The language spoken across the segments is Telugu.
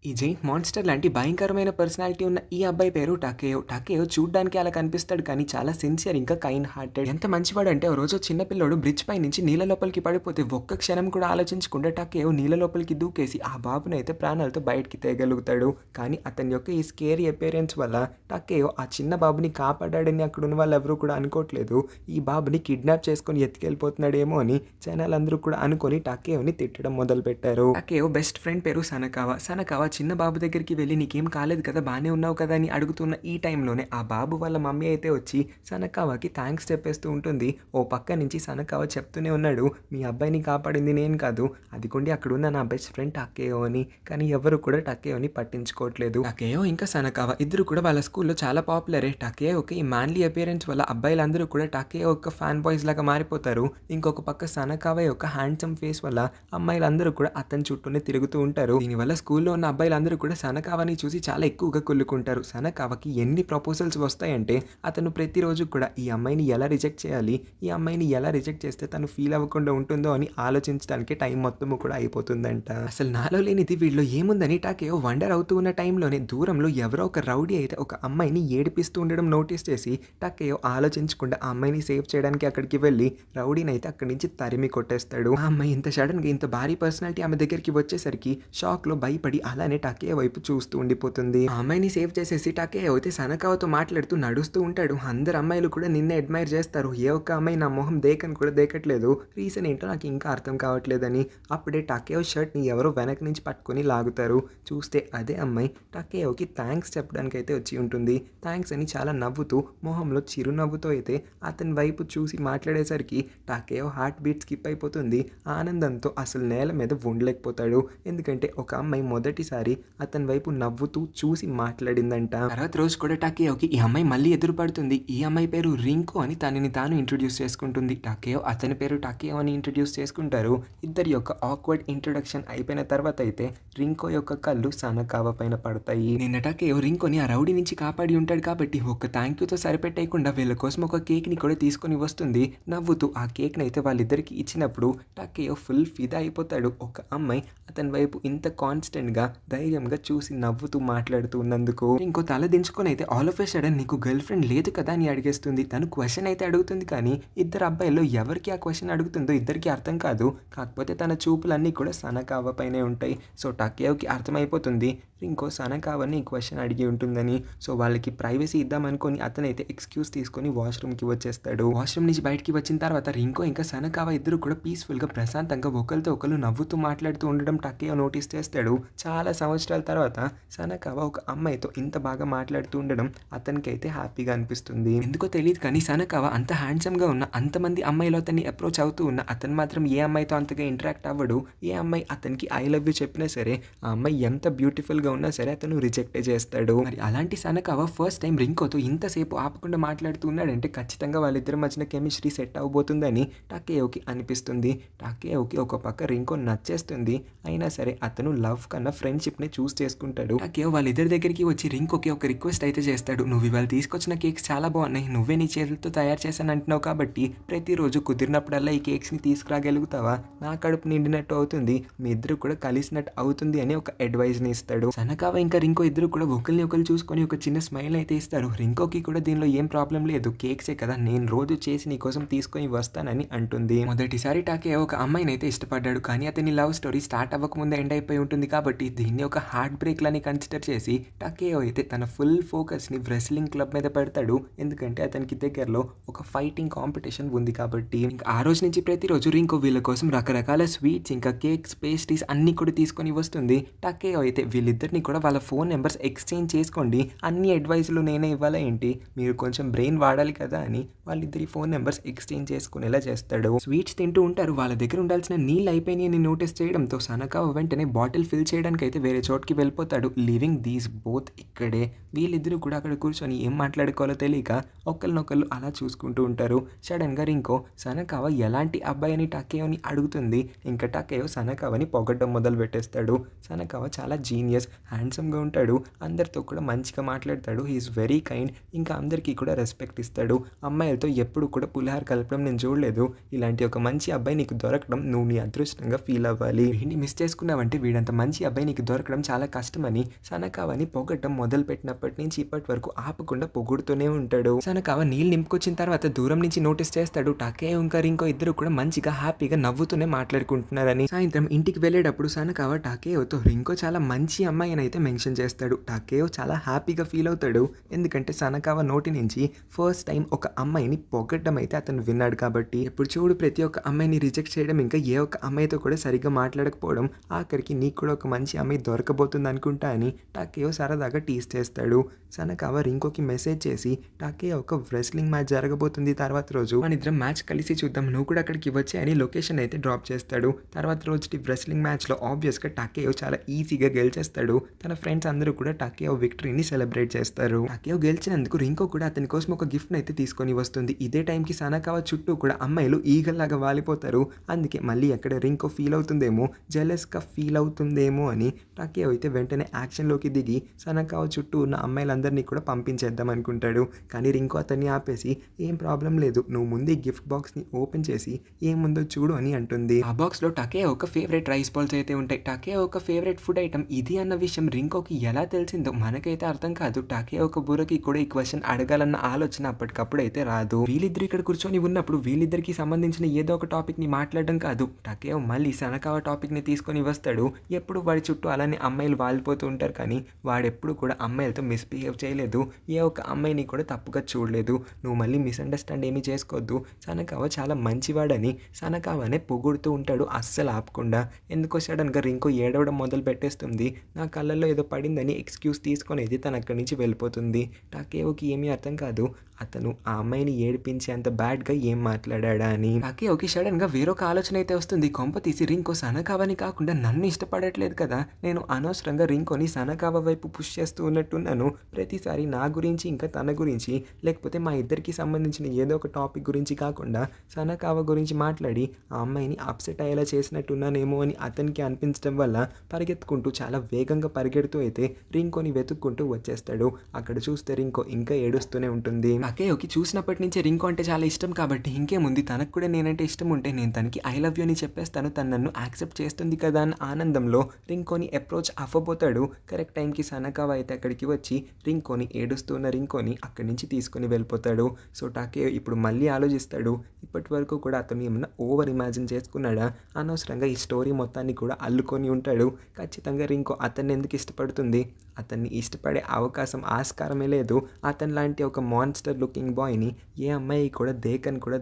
ఈ జెయింట్ మాన్స్టర్ లాంటి భయంకరమైన పర్సనాలిటీ ఉన్న ఈ అబ్బాయి పేరు టకేయో. టకేయో చూడ్డానికి అలా కనిపిస్తాడు కానీ చాలా సిన్సియర్ ఇంకా కైండ్ హార్టెడ్. ఎంత మంచివాడంటే ఓ రోజు చిన్న పిల్లోడు బ్రిడ్జ్ పై నుంచి నీళ్ళ లోపలికి పడిపోతే ఒక్క క్షణం కూడా ఆలోచించకుండా టకేయో నీళ్ళ లోపలికి దూకేసి ఆ బాబుని అయితే ప్రాణాలతో బయటికి తేగలుగుతాడు. కానీ అతని యొక్క ఈ స్కేరీ అపీరెన్స్ వల్ల టకేయో ఆ చిన్న బాబుని కాపాడాడని అక్కడ ఉన్న వాళ్ళు ఎవరూ కూడా అనుకోవట్లేదు. ఈ బాబుని కిడ్నాప్ చేసుకొని ఎత్తుకెళ్ళిపోతున్నాడేమో అని జనాలందరూ కూడా అనుకొని టకేయోని తిట్టడం మొదలుపెట్టారు. టకేయో బెస్ట్ ఫ్రెండ్ పేరు సనకావా. సనకావా చిన్న బాబు దగ్గరికి వెళ్ళి నీకేం కాలేదు కదా, బాగానే ఉన్నావు కదా అని అడుగుతున్న ఈ టైంలోనే ఆ బాబు వాళ్ళ మమ్మీ అయితే వచ్చి సనకావాకి థ్యాంక్స్ చెప్పేస్తూ ఉంటుంది. ఓ పక్క నుంచి సనకావా చెప్తూనే ఉన్నాడు, మీ అబ్బాయిని కాపాడింది నేను కాదు, అదిగోండి అక్కడ ఉన్న నా బెస్ట్ ఫ్రెండ్ టకేయో అని. కానీ ఎవరు కూడా టకేయోని పట్టించుకోవట్లేదు. టకేయో ఇంకా సనకావా ఇద్దరు కూడా వాళ్ళ స్కూల్లో చాలా పాపులరే. టకేయోకి ఈ మ్యాన్లీ అపియరెన్స్ వల్ల అబ్బాయిలందరూ కూడా టకేయో యొక్క ఫ్యాన్ బాయ్స్ లాగా మారిపోతారు. ఇంకొక పక్క సనకావా యొక్క హ్యాండ్సమ్ ఫేస్ వల్ల అమ్మాయిలందరూ కూడా అతని చుట్టూనే తిరుగుతూ ఉంటారు. దీనివల్ల స్కూల్లో ఉన్న అబ్బాయిలందరూ కూడా సనకావాని చూసి చాలా ఎక్కువగా కుళ్ళుకుంటారు. సనకావాకి ఎన్ని ప్రపోజల్స్ వస్తాయంటే అతను ప్రతిరోజు కూడా ఈ అమ్మాయిని ఎలా రిజెక్ట్ చేయాలి, ఈ అమ్మాయిని ఎలా రిజెక్ట్ చేస్తే తను ఫీల్ అవ్వకుండా ఉంటుందో అని ఆలోచించడానికి టైం మొత్తము కూడా అయిపోతుందంట. అసలు నాలో లేనిది వీళ్ళు ఏముందని టకేయో వండర్ అవుతూ ఉన్న టైంలోనే దూరంలో ఎవరో ఒక రౌడీ అయితే ఒక అమ్మాయిని ఏడిపిస్తూ ఉండడం నోటీస్ చేసి టకేయో ఆలోచించకుండా ఆ అమ్మాయిని సేవ్ చేయడానికి అక్కడికి వెళ్ళి రౌడీని అయితే అక్కడి నుంచి తరిమి కొట్టేస్తాడు. ఆ అమ్మాయి ఇంత సడన్గా ఇంత భారీ పర్సనాలిటీ ఆమె దగ్గరికి వచ్చేసరికి షాక్ లో భయపడి అలానే టకేయో వైపు చూస్తూ ఉండిపోతుంది. ఆ అమ్మాయిని సేవ్ చేసేసి టకేయో అయితే సనకావతో మాట్లాడుతూ నడుస్తూ ఉంటాడు. అందరు అమ్మాయిలు కూడా నిన్నే అడ్మైర్ చేస్తారు, ఏ ఒక్క అమ్మాయి నా మొహం దేకని కూడా దేకట్లేదు, రీజన్ ఏంటో నాకు ఇంకా అర్థం కావట్లేదని. అప్పుడే టకేయో షర్ట్ ని ఎవరో వెనక నుంచి పట్టుకొని లాగుతారు. చూస్తే అదే అమ్మాయి టకేయోకి థ్యాంక్స్ చెప్పడానికి అయితే వచ్చి ఉంటుంది. థ్యాంక్స్ అని చాలా నవ్వుతూ మొహంలో చిరునవ్వుతో అయితే అతని వైపు చూసి మాట్లాడేసరికి టకేయో హార్ట్ బీట్ స్కిప్ అయిపోతుంది. ఆనందంతో అసలు నేల మీద ఉండలేకపోతాడు. ఎందుకంటే ఒక అమ్మాయి మొదటిసారి అతని వైపు నవ్వుతూ చూసి మాట్లాడిందంట. తర్వాత రోజు కూడా టకేయోకి ఈ అమ్మాయి మళ్ళీ ఎదురుపడుతుంది. ఈ అమ్మాయి పేరు రింకో అని తనని తాను ఇంట్రొడ్యూస్ చేసుకుంటుంది. టకేయో అతని పేరు టకేయో అని ఇంట్రొడ్యూస్ చేసుకుంటారు. ఇద్దరి యొక్క ఆక్వర్డ్ ఇంట్రొడక్షన్ అయిపోయిన తర్వాత అయితే రింకో యొక్క కళ్ళు సనకావా పైన పడతాయి. నిన్న టకేయో రింకోని ఆ రౌడీ నుంచి కాపాడి ఉంటాడు కాబట్టి ఒక థ్యాంక్ యూతో సరిపెట్టేయకుండా వీళ్ళ కోసం ఒక కేక్ ని కూడా తీసుకొని వస్తుంది. నవ్వుతూ ఆ కేక్ ని అయితే వాళ్ళిద్దరికి ఇచ్చినప్పుడు టకేయో ఫుల్ ఫిదా అయిపోతాడు. ఒక అమ్మాయి అతని వైపు ఇంత కాన్స్టెంట్ గా ధైర్యంగా చూసి నవ్వుతూ మాట్లాడుతూ ఉన్నందుకు. ఇంకో తల దించుకొని అయితే ఆల్ ఆఫ్ ఎ సడన్ నీకు గర్ల్ ఫ్రెండ్ లేదు కదా అని అడిగేస్తుంది. తను క్వశ్చన్ అయితే అడుగుతుంది కానీ ఇద్దరు అబ్బాయిల్లో ఎవరికి ఆ క్వశ్చన్ అడుగుతుందో ఇద్దరికి అర్థం కాదు. కాకపోతే తన చూపులన్నీ కూడా సనకావా పైనే ఉంటాయి. సో టకేయోకి అర్థమైపోతుంది ఇంకో సనకావాని ఈ క్వశ్చన్ అడిగి ఉంటుందని. సో వాళ్ళకి ప్రైవసీ ఇద్దామనుకొని అతనైతే ఎక్స్క్యూజ్ తీసుకొని వాష్రూమ్కి వచ్చేస్తాడు. వాష్రూమ్ నుంచి బయటికి వచ్చిన తర్వాత రింకో ఇంకా సనకావా ఇద్దరు కూడా పీస్ఫుల్గా ప్రశాంతంగా ఒకరితో ఒకరు నవ్వుతూ మాట్లాడుతూ ఉండడం టకేయో నోటీస్ చేస్తాడు. చాలా సంవత్సరాల తర్వాత సనకావా ఒక అమ్మాయితో ఇంత బాగా మాట్లాడుతూ ఉండడం అతనికి అయితే హ్యాపీగా అనిపిస్తుంది. ఎందుకో తెలియదు కానీ సనకావా అంత హ్యాండ్సమ్గా ఉన్న అంతమంది అమ్మాయిలు అతన్ని అప్రోచ్ అవుతూ ఉన్న అతను మాత్రం ఏ అమ్మాయితో అంతగా ఇంటరాక్ట్ అవ్వడు. ఏ అమ్మాయి అతనికి ఐ లవ్ యూ చెప్పినా సరే ఆ అమ్మాయి ఎంత బ్యూటిఫుల్గా ఉన్నా సరే అతను రిజెక్ట్ చేస్తాడు. మరి అలాంటి సనకావా ఫస్ట్ టైం రింకోతో ఇంతసేపు ఆపకుండా మాట్లాడుతూ ఉన్నాడంటే ఖచ్చితంగా వాళ్ళిద్దరి మధ్యన కెమిస్ట్రీ సెట్ అవబోతుందని టకేయోకి అనిపిస్తుంది. టకేయోకి ఒక పక్క రింకో నచ్చేస్తుంది. అయినా సరే అతను లవ్ కన్నా ఫ్రెండ్షిప్ ని చూస్ చేసుకుంటాడు. టకేయో వాళ్ళిద్దరి దగ్గరికి వచ్చి రింకోకి ఒక రిక్వెస్ట్ అయితే చేస్తాడు. నువ్వు ఇవాళ తీసుకొచ్చిన కేక్స్ చాలా బాగున్నాయి, నువ్వే నీ చేతులతో తయారు చేశాను అంటున్నావు కాబట్టి ప్రతిరోజు కుదిరినప్పుడల్లా ఈ కేక్స్ ని తీసుకురాగలుగుతావా, నా కడుపు నిండినట్టు అవుతుంది, మీ ఇద్దరు కూడా కలిసినట్టు అవుతుంది అని ఒక అడ్వైజ్ ని ఇస్తాడు. సనకావా ఇంకా రింకో ఇద్దరు కూడా ఒకరిని ఒకరు చూసుకొని ఒక చిన్న స్మైల్ అయితే ఇస్తారు. రింకోకి కూడా దీనిలో ఏం ప్రాబ్లం లేదు, కేక్సే కదా, నేను రోజు చేసి నీ కోసం తీసుకొని వస్తానని అంటుంది. మొదటిసారి టకేయో ఒక అమ్మాయిని అయితే ఇష్టపడ్డాడు కానీ అతని లవ్ స్టోరీ స్టార్ట్ అవ్వకముందే ఎండ్ అయిపోయి ఉంటుంది కాబట్టి దీన్ని ఒక హార్ట్ బ్రేక్ లని కన్సిడర్ చేసి టకేయో అయితే తన ఫుల్ ఫోకస్ ని రెస్లింగ్ క్లబ్ మీద పెడతాడు. ఎందుకంటే అతనికి దగ్గరలో ఒక ఫైటింగ్ కాంపిటీషన్ ఉంది కాబట్టి. ఇంకా ఆ రోజు నుంచి ప్రతిరోజు రింకో వీళ్ళ కోసం రకరకాల స్వీట్స్ ఇంకా కేక్స్ పేస్ట్రీస్ అన్ని కూడా తీసుకొని వస్తుంది. టకేయో అయితే వీళ్ళిద్దరిని కూడా వాళ్ళ ఫోన్ నెంబర్స్ ఎక్స్చేంజ్ చేసుకోండి, అన్ని అడ్వైజ్లు నేనే ఇవ్వాలా ఏంటి, మీరు కొంచెం బ్రెయిన్ వాడాలి కదా అని వాళ్ళిద్దరి ఫోన్ నెంబర్స్ ఎక్స్చేంజ్ చేసుకునేలా చేస్తాడు. స్వీట్స్ తింటూ ఉంటారు. వాళ్ళ దగ్గర ఉండాల్సిన నీళ్ళు అయిపోయినాయి అని నోటీస్ చేయడంతో సనకావా వెంటనే బాటిల్ ఫిల్ చేయడానికి అయితే వేరే చోటుకి వెళ్ళిపోతాడు. లివింగ్ దీస్ బోత్ ఇక్కడే. వీళ్ళిద్దరూ కూడా అక్కడ కూర్చొని ఏం మాట్లాడుకోవాలో తెలియక ఒకరినొకళ్ళు అలా చూసుకుంటూ ఉంటారు. సడన్ గా రింకో సనకావా ఎలాంటి అబ్బాయి అని టకేయోని అడుగుతుంది. ఇంకా టకేయో సనకావాని పొగడ్డం మొదలు పెట్టేస్తాడు. సనకావా చాలా జీనియస్, హ్యాండ్సమ్‌గా ఉంటాడు. అందరితో కూడా మంచిగా మాట్లాడతాడు. He is very kind. ఇంకా అందరికీ కూడా రెస్పెక్ట్ ఇస్తాడు. అమ్మాయిలతో ఎప్పుడు కూడా పులిహార కలపడం నేను చూడలేదు. ఇలాంటి ఒక మంచి అబ్బాయి నీకు దొరకడం నువ్వు నీ అదృష్టంగా ఫీల్ అవ్వాలి. వీడిని మిస్ చేసుకున్నావంటే వీడంత మంచి అబ్బాయి నీకు దొరకడం చాలా కష్టమని సనకావని పొగట్టం మొదలుపెట్టినప్పటి నుంచి ఇప్పటి వరకు ఆపకుండా పొగుడుతూనే ఉంటాడు. సనకావ నీళ్ళు నింపుకొచ్చిన తర్వాత దూరం నుంచి నోటీస్ చేస్తాడు టకేయో ఇంకా రింకో ఇద్దరు కూడా మంచిగా హ్యాపీగా నవ్వుతూనే మాట్లాడుకుంటున్నారని. సాయంత్రం ఇంటికి వెళ్ళేటప్పుడు సనకావ టకేయోతో రింకో చాలా మంచి అమ్మాయి అని అయితే మెన్షన్ చేస్తాడు. టకేయో చాలా హ్యాపీగా ఫీల్ అవుతాడు. ఎందుకంటే సనకావ నోటి నుంచి ఫస్ట్ టైం ఒక అమ్మాయిని పొగట్టడం అయితే అతను విన్నాడు కాబట్టి. ఎప్పుడు చూడు ప్రతి ఒక్క అమ్మాయిని రిజెక్ట్ చేయడం, ఇంకా ఏ ఒక్క అమ్మాయితో కూడా సరిగ్గా మాట్లాడకపోవడం, ఆఖరికి నీకు కూడా ఒక మంచి అమ్మాయి దొరకబోతుంది అనుకుంటా అని టకేయో సరదాగా టీస్ చేస్తాడు. సనకావ రింకోకి మెసేజ్ చేసి టకేయో ఒక రెస్లింగ్ మ్యాచ్ జరగబోతుంది తర్వాత రోజు, మనిద్దరం మ్యాచ్ కలిసి చూద్దాం, నువ్వు కూడా అక్కడికి వచ్చే అని లొకేషన్ అయితే డ్రాప్ చేస్తాడు. తర్వాత రోజు రెస్లింగ్ మ్యాచ్లో ఆబ్వియస్గా టకేయో చాలా ఈజీగా గెలిచేస్తాడు. తన ఫ్రెండ్స్ అందరూ కూడా టకేయో విక్టరీని సెలబ్రేట్ చేస్తారు. టకేయో గెలిచినందుకు రింకో కూడా అతని కోసం ఒక గిఫ్ట్ అయితే తీసుకొని వస్తుంది. ఇదే టైంకి సనకావ చుట్టూ కూడా అమ్మాయిలు ఈగల్లాగా వాలిపోతారు. అందుకే మళ్ళీ ఎక్కడ రింకో ఫీల్ అవుతుందేమో, జెలస్గా ఫీల్ అవుతుందేమో అని టకేయో అయితే వెంటనే యాక్షన్లోకి దిగి సనకావ చుట్టూ ఉన్న అమ్మాయిలందరినీ కూడా పంపించేద్దాం అనుకుంటాడు. కానీ రింకో అతన్ని ఆపేసి ఏం ప్రాబ్లం లేదు, నువ్వు ముందు ఈ గిఫ్ట్ బాక్స్ని ఓపెన్ చేసి ఏముందో చూడు అని అంటుంది. ఆ బాక్స్లో టకేయో ఒక ఫేవరెట్ రైస్ బాల్స్ అయితే ఉంటాయి. టకేయో ఒక ఫేవరెట్ ఫుడ్ ఐటమ్ ఇది అన్న విషయం రింకోకి ఎలా తెలిసిందో మనకైతే అర్థం కాదు. టకేయో ఒక బుర్రకి కూడా ఈ క్వశ్చన్ అడగాలన్న ఆలోచన అప్పటికప్పుడు అయితే రాదు. వీళ్ళిద్దరు ఇక్కడ కూర్చొని ఉన్నప్పుడు వీళ్ళిద్దరికి సంబంధించిన ఏదో ఒక టాపిక్ ని మాట్లాడడం కాదు, టకేయో మళ్ళీ సనకావ టాపిక్ ని తీసుకొని వస్తాడు. ఎప్పుడు వాడి చుట్టూ అలానే అమ్మాయిలు వాలిపోతూ ఉంటారు కానీ వాడెప్పుడు కూడా అమ్మాయిలతో మిస్బిహేవ్ చేయలేదు. ఏ ఒక్క అమ్మాయిని కూడా తప్పుగా చూడలేదు. నువ్వు మళ్ళీ మిస్అండర్స్టాండ్ ఏమీ చేసుకోవద్దు, సనకావ చాలా మంచివాడని సనకావనే పొగుడుతూ ఉంటాడు అస్సలు ఆపకుండా. ఎందుకో సడన్గా రింకో ఏడవడం మొదలు పెట్టేస్తుంది. నా కళ్ళల్లో ఏదో పడిందని ఎక్స్క్యూజ్ తీసుకొనేది తను అక్కడి నుంచి వెళ్ళిపోతుంది. టకేయోకి ఏమీ అర్థం కాదు అతను ఆ అమ్మాయిని ఏడిపించి అంత బ్యాడ్గా ఏం మాట్లాడా అని. టకేయోకి సడన్గా వేరొక ఆలోచన అయితే వస్తుంది. కొంప తీసి రింకో సనకావని కాకుండా నన్ను ఇష్టపడట్లేదు కదా, నేను అనవసరంగా రింకోని సనకావ వైపు పుష్ చేస్తూ ఉన్నట్టున్నాను. ప్రతిసారి నా గురించి ఇంకా తన గురించి, లేకపోతే మా ఇద్దరికి సంబంధించిన ఏదో ఒక టాపిక్ గురించి కాకుండా సనకావ గురించి మాట్లాడి ఆ అమ్మాయిని అప్సెట్ అయ్యేలా చేసినట్టున్నానేమో అని అతనికి అనిపించడం వల్ల పరిగెత్తుకుంటూ చాలా వేగంగా పరిగెడుతూ అయితే రింకోని వెతుక్కుంటూ వచ్చేస్తాడు. అక్కడ చూస్తే రింకో ఇంకా ఏడుస్తూనే ఉంటుంది. టకేయోకి చూసినప్పటి నుంచే రింకో అంటే చాలా ఇష్టం కాబట్టి ఇంకేముంది, తనకు కూడా నేనంటే ఇష్టం ఉంటే నేను తనకి ఐ లవ్ యూ అని చెప్పేస్తాను, తను నన్ను యాక్సెప్ట్ చేస్తుంది కదా అన్న ఆనందంలో రింకోని అప్రోచ్ అవ్వబోతాడు. కరెక్ట్ టైంకి సనకావ అయితే అక్కడికి వచ్చి రింకోని ఏడుస్తున్న రింకోని అక్కడి నుంచి తీసుకొని వెళ్ళిపోతాడు. సో టకేయో ఇప్పుడు మళ్ళీ ఆలోచిస్తాడు. ఇప్పటి వరకు కూడా అతను ఏమన్నా ఓవర్ ఇమాజిన్ చేసుకున్నాడా, అనవసరంగా ఈ స్టోరీ మొత్తాన్ని కూడా అల్లుకొని ఉంటాడు. ఖచ్చితంగా రింకో అతన్ని ఎందుకు ఇష్టపడుతుంది, అతన్ని ఇష్టపడే అవకాశం ఆస్కారమే లేదు. అతని లాంటి ఒక మాన్స్టర్ లుకింగ్ బాయ్ని ఏ అమ్మాయి కూడా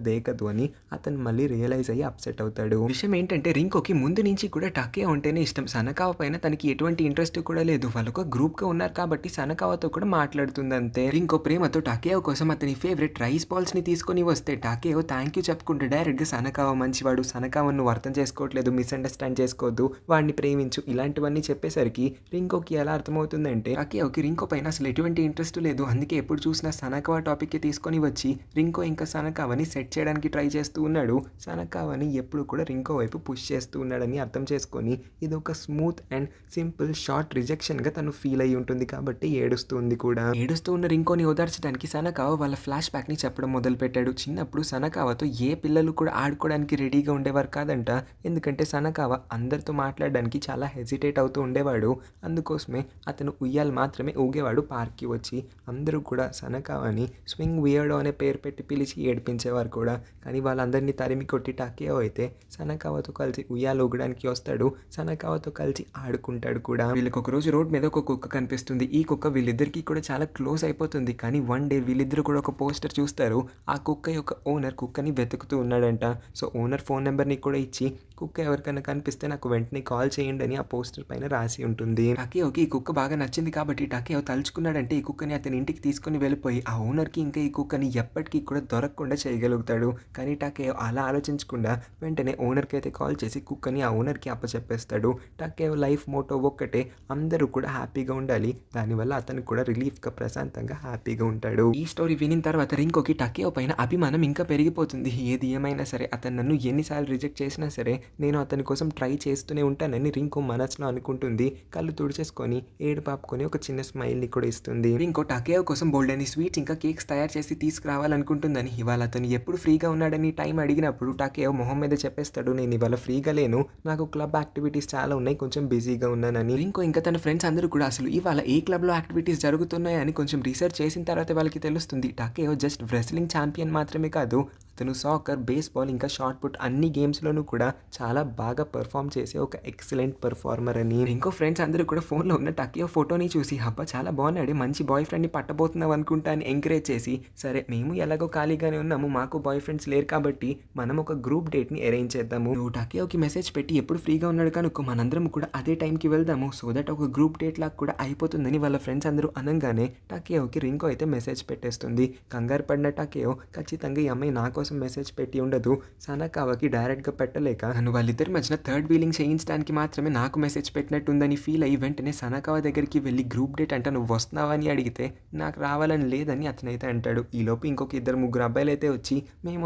దేకదు అని అతను మళ్ళీ రియలైజ్ అయ్యి అప్సెట్ అవుతాడు. విషయం ఏంటంటే రింకోకి ముందు నుంచి కూడా టకేయో ఉంటేనే ఇష్టం. సనకావ పైన తనకి ఎటువంటి ఇంట్రెస్ట్ కూడా లేదు. వాళ్ళు ఒక గ్రూప్గా ఉన్నారు కాబట్టి సనకావతో కూడా మాట్లాడుతుంది అంతే. రింకో ప్రేమతో టకేయో కోసం అతని ఫేవరెట్ రైస్ బాల్స్ని తీసుకొని వస్తే టకేయో థ్యాంక్ యూ చెప్పుకుంటే డైరెక్ట్గా సనకావ మంచివాడు, సనకావను నువ్వు అర్థం చేసుకోవట్లేదు, మిస్అండర్స్టాండ్ చేసుకోవద్దు, వాడిని ప్రేమించు, ఇలాంటివన్నీ చెప్పేసరికి రింకోకి ఎలా అర్థమవుతుందంటే టకేయోకి రింకో పైన అసలు ఎటువంటి ఇంట్రెస్ట్ లేదు. అందుకే ఎప్పుడు చూసినా సనకావ టాపిక్కి తీసుకొని వచ్చి రింకో ఇంకా సనకావని సెట్ చేయడానికి ట్రై చేస్తూ ఉన్నాడు. సనకావని ఎప్పుడు కూడా రింకో వైపు పుష్ చేస్తూ ఉన్నాడని అర్థం చేసుకొని ఇది ఒక స్మూత్ అండ్ సింపుల్ షార్ట్ రిజెక్షన్గా తను ఫీల్ అయ్యి ఉంటుంది కాబట్టి ఏడుస్తుంది కూడా. ఏడుస్తూ ఉన్న రింకోని ఓదార్చడానికి సనకావ వాళ్ళ ఫ్లాష్ బ్యాక్ని చెప్పడం మొదలుపెట్టాడు. చిన్నప్పుడు సనకావతో ఏ పిల్లలు కూడా ఆడుకోవడానికి రెడీగా ఉండేవారు కాదంట. ఎందుకంటే సనకావ అందరితో మాట్లాడడానికి చాలా హెసిటేట్ అవుతూ ఉండేవాడు. అందుకోసమే అతను ఉయ్యాలు మాత్రమే ఊగేవాడు పార్క్కి వచ్చి. అందరూ కూడా సనకావని స్వింగ్ వియర్డో అనే పేరు పెట్టి పిలిచి ఏడిపించేవారు కూడా. కానీ వాళ్ళందరినీ తరిమి కొట్టి టకేయో అయితే సనకావతో కలిసి ఉయ్యాలు ఊగడానికి వస్తాడు. సనకావతో కలిసి ఆడుకుంటాడు కూడా. వీళ్ళకి ఒక రోజు రోడ్ మీద ఒక కుక్క కనిపిస్తుంది. ఈ కుక్క వీళ్ళిద్దరికీ కూడా చాలా క్లోజ్ అయిపోతుంది. కానీ వన్ డే వీళ్ళిద్దరు కూడా ఒక పోస్టర్ చూస్తారు. ఆ కుక్క యొక్క ఓనర్ కుక్కని వెతుకుతూ ఉన్నాడంట. సో ఓనర్ ఫోన్ నెంబర్ని కూడా ఇచ్చి కుక్క ఎవరికైనా కనిపిస్తే నాకు వెంటనే కాల్ చేయండి అని ఆ పోస్టర్ పైన రాసి ఉంటుంది. టకేయోకి ఈ కుక్క బాగా నచ్చింది కాబట్టి టకేయో తలుచుకున్నాడంటే ఈ కుక్కని అతని ఇంటికి తీసుకుని వెళ్ళిపోయి ఆ ఓనర్కి ఇంకా ఈ కుక్కని ఎప్పటికీ కూడా దొరకకుండా చేయగలుగుతాడు. కానీ టకేయో అలా ఆలోచించకుండా వెంటనే ఓనర్కి అయితే కాల్ చేసి కుక్కని ఆ ఓనర్కి అప్పచెప్పేస్తాడు. టకేయో లైఫ్ మోటో ఒక్కటే, అందరూ కూడా హ్యాపీగా ఉండాలి. దానివల్ల అతను కూడా రిలీఫ్గా ప్రశాంతంగా హ్యాపీగా ఉంటాడు. ఈ స్టోరీ వినిన తర్వాత రింకోకి టకేయో పైన అభిమానం ఇంకా పెరిగిపోతుంది. ఏది ఏమైనా సరే అతను నన్ను ఎన్నిసార్లు రిజెక్ట్ చేసినా సరే నేను అతని కోసం ట్రై చేస్తూనే ఉంటానని రింకో మనసులో అనుకుంటుంది. కళ్ళు తుడిచేసుకొని ఏడుపు ఆపుకొని ఒక చిన్న స్మైల్‌ని కూడా ఇస్తుంది. రింకో టకేయో కోసం బోలెడన్ని స్వీట్స్ ఇంకా కేక్స్ తయారు చేసి తీసుకురావాలనుకుంటుందని, ఇవాళ అతను ఎప్పుడు ఫ్రీగా ఉన్నాడని టైం అడిగినప్పుడు టకేయో మొహం మీద చెప్పేస్తాడు, నేను ఇవాళ ఫ్రీగా లేను, నాకు క్లబ్ యాక్టివిటీస్ చాలా ఉన్నాయి, కొంచెం బిజీగా ఉన్నానని. రింకో ఇంకా తన ఫ్రెండ్స్ అందరూ కూడా అసలు ఇవాళ ఏ క్లబ్‌లో యాక్టివిటీస్ జరుగుతున్నాయని కొంచెం రీసెర్చ్ చేసిన తర్వాత వాళ్ళకి తెలుస్తుంది. టకేయో జస్ట్ రెస్లింగ్ ఛాంపియన్ మాత్రమే కాదు, అతను సాకర్, బేస్‌బాల్ ఇంకా షాట్ పుట్ అన్ని గేమ్స్‌లోనూ కూడా చాలా బాగా పెర్ఫార్మ్ చేసే ఒక ఎక్సలెంట్ పెర్ఫార్మర్ అని. ఇంకో ఫ్రెండ్స్ అందరూ కూడా ఫోన్‌లో ఉన్న టకేయో ఫోటోని చూసి, అబ్బా చాలా బాగున్నాడే, మంచి బాయ్ ఫ్రెండ్‌ని పట్టబోతున్నావు అనుకుంటా అని ఎంకరేజ్ చేసి, సరే మేము ఎలాగో ఖాళీగానే ఉన్నాము, మాకు బాయ్ ఫ్రెండ్స్ లేరు కాబట్టి మనం ఒక గ్రూప్ డేట్‌ని అరేంజ్ చేద్దాము. నువ్వు టకేయోకి మెసేజ్ పెట్టి ఎప్పుడు ఫ్రీగా ఉన్నాడు కనుక్కో, మనందరం కూడా అదే టైంకి వెళ్దాము, సో దట్ ఒక గ్రూప్ డేట్ లాగా కూడా అయిపోతుందని వాళ్ళ ఫ్రెండ్స్ అందరూ అనంగానే టకేయోకి రింకో అయితే మెసేజ్ పెట్టేస్తుంది. కంగారు పడిన టకేయో, ఖచ్చితంగా ఈ అమ్మాయి నా కోసం మెసేజ్ పెట్టి ఉండదు, సనకావాకి డైరెక్ట్గా పెట్టలేక నన్ను వాళ్ళిద్దరి మధ్యన థర్డ్ వీలింగ్ చేయించడానికి మాత్రమే నాకు మెసేజ్ పెట్టినట్టుందని ఫీల్ అయ్యి వెంటనే సనకావ దగ్గరికి వెళ్ళి గ్రూప్ డేట్ అంటే నువ్వు వస్తున్నావా అని అడిగితే నాకు రావాలని లేదని అతనైతే అంటాడు. ఈలోపు ఇంకొక ఇద్దరు ముగ్గురు అబ్బాయిలు అయితే వచ్చి మేము